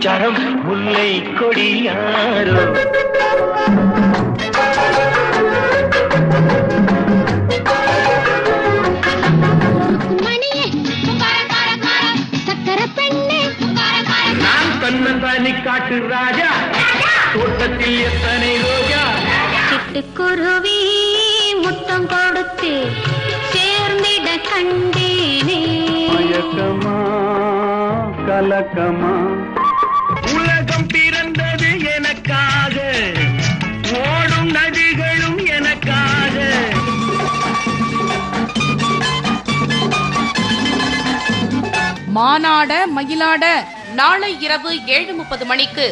சரம் முல்லை கொடியாரோ நான் தன்னந்தானி காட்டு ராஜா தோட்டத்தில் எத்தனை ரோஜா சிட்டுக்குருவி முத்தம் கொடுத்து சேர்ந்திட கண்டேனே மயக்கமா கலக்கமா உலகம் பிறந்தது எனக்காக ஓடும் நதிகளும் எனக்காக மானாட மயிலாட நாளை இரவு 7:30 மணிக்கு